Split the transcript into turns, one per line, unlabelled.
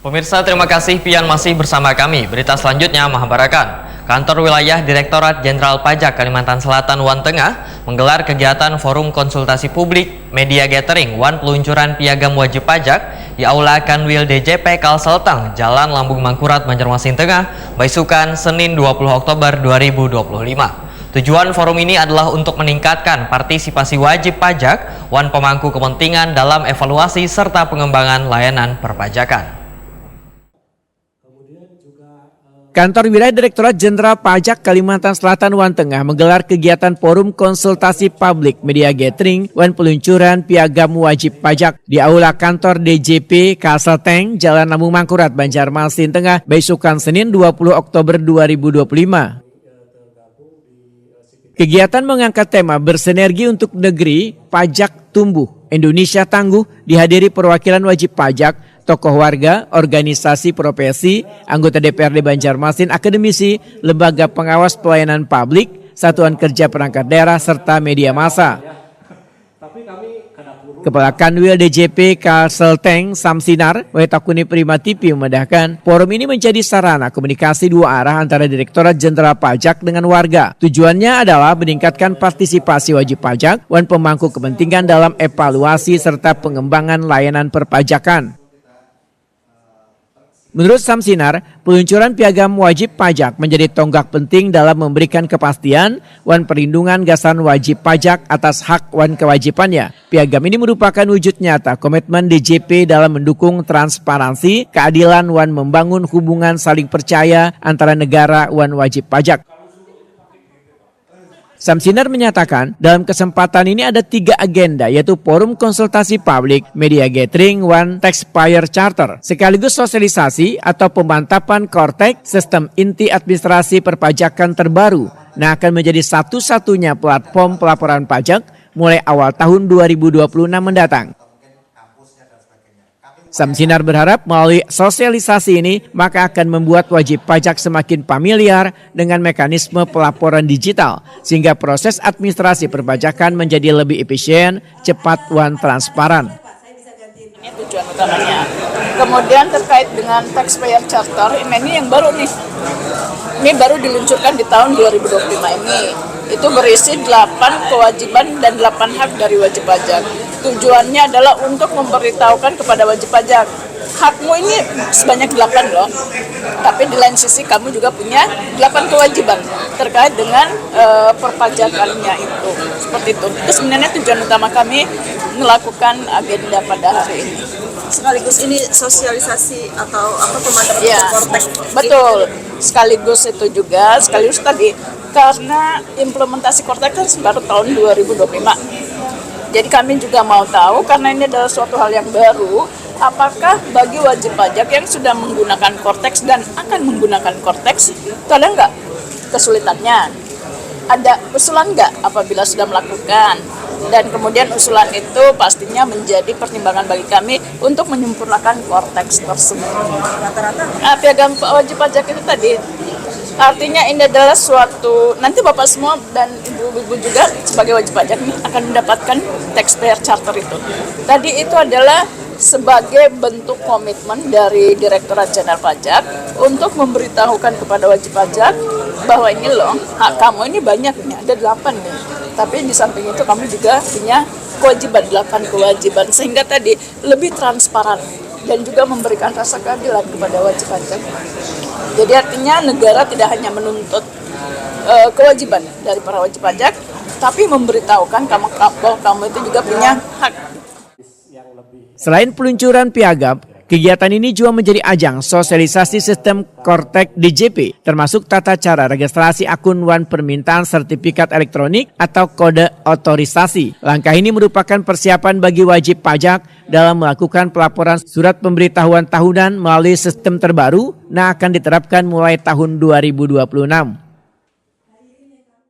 Pemirsa, terima kasih Pian masih bersama kami. Berita selanjutnya mengabarkan Kantor Wilayah Direktorat Jenderal Pajak Kalimantan Selatan Wan Tengah menggelar kegiatan Forum Konsultasi Publik Media Gathering Wan Peluncuran Piagam Wajib Pajak di Aula Kanwil DJP Kalseltang, Jalan Lambung Mangkurat, Banjarmasin Tengah, Baisukan, Senin 20 Oktober 2025. Tujuan forum ini adalah untuk meningkatkan partisipasi wajib pajak wan pemangku kepentingan dalam evaluasi serta pengembangan layanan perpajakan.
Kantor Wilayah Direktorat Jenderal Pajak Kalimantan Selatan Wan Tengah menggelar kegiatan Forum Konsultasi Publik Media Gathering Wan Peluncuran Piagam Wajib Pajak di Aula Kantor DJP Kalseltang, Jalan Lambung Mangkurat, Banjarmasin Tengah, Baisukan, Senin 20 Oktober 2025. Kegiatan mengangkat tema bersinergi untuk negeri, pajak tumbuh, Indonesia tangguh, dihadiri perwakilan wajib pajak, tokoh warga, organisasi profesi, anggota DPRD Banjarmasin, akademisi, lembaga pengawas pelayanan publik, satuan kerja perangkat daerah, serta media massa. Kepala Kanwil DJP Kalseltang Samsinar Wetakuni Prima TV memendahkan forum ini menjadi sarana komunikasi dua arah antara Direktorat Jenderal Pajak dengan warga. Tujuannya adalah meningkatkan partisipasi wajib pajak wan pemangku kepentingan dalam evaluasi serta pengembangan layanan perpajakan. Menurut Samsinar, peluncuran piagam wajib pajak menjadi tonggak penting dalam memberikan kepastian wan perlindungan gasan wajib pajak atas hak wan kewajibannya. Piagam ini merupakan wujud nyata komitmen DJP dalam mendukung transparansi, keadilan wan membangun hubungan saling percaya antara negara wan wajib pajak. Samsinar menyatakan dalam kesempatan ini ada 3 agenda, yaitu Forum Konsultasi Publik, Media Gathering, One Taxpayer Charter, sekaligus sosialisasi atau pemantapan Kortek, sistem inti administrasi perpajakan terbaru, yang akan menjadi satu-satunya platform pelaporan pajak mulai awal tahun 2026 mendatang. Samsinar berharap melalui sosialisasi ini maka akan membuat wajib pajak semakin familiar dengan mekanisme pelaporan digital sehingga proses administrasi perpajakan menjadi lebih efisien, cepat, dan transparan.
Ini tujuan utamanya. Kemudian terkait dengan taxpayer charter, ini yang baru nih. Ini baru diluncurkan di tahun 2025 ini. Itu berisi 8 kewajiban dan 8 hak dari wajib pajak. Tujuannya adalah untuk memberitahukan kepada wajib pajak, hakmu ini sebanyak 8 loh. Tapi di lain sisi kamu juga punya 8 kewajiban terkait dengan perpajakannya itu. Seperti itu. Itu sebenarnya tujuan utama kami melakukan agenda pada hari ini.
Sekaligus ini sosialisasi atau apa pemantapan Kortek.
Betul. Sekaligus itu juga, sekaligus tadi karena implementasi Kortek kan baru tahun 2025. Jadi kami juga mau tahu, karena ini adalah suatu hal yang baru, apakah bagi wajib pajak yang sudah menggunakan Korteks dan akan menggunakan Korteks, itu ada nggak kesulitannya? Ada usulan nggak apabila sudah melakukan? Dan kemudian usulan itu pastinya menjadi pertimbangan bagi kami untuk menyempurnakan Korteks tersebut. Rata-rata piagam wajib pajak itu tadi, artinya ini adalah suatu, nanti Bapak semua dan Ibu-ibu juga sebagai wajib pajak nih akan mendapatkan taxpayer charter itu. Tadi itu adalah sebagai bentuk komitmen dari Direktorat Jenderal Pajak untuk memberitahukan kepada wajib pajak bahwa ini loh, hak kamu ini banyak nih, ada 8 nih. Tapi di samping itu kami juga punya kewajiban, 8 kewajiban, sehingga tadi lebih transparan dan juga memberikan rasa keadilan kepada wajib pajak. Jadi artinya negara tidak hanya menuntut kewajiban dari para wajib pajak, tapi memberitahukan bahwa kamu itu juga punya hak.
Selain peluncuran piagam, kegiatan ini juga menjadi ajang sosialisasi sistem Kortek DJP, termasuk tata cara registrasi akun wan permintaan sertifikat elektronik atau kode otorisasi. Langkah ini merupakan persiapan bagi wajib pajak dalam melakukan pelaporan surat pemberitahuan tahunan melalui sistem terbaru yang akan diterapkan mulai tahun 2026.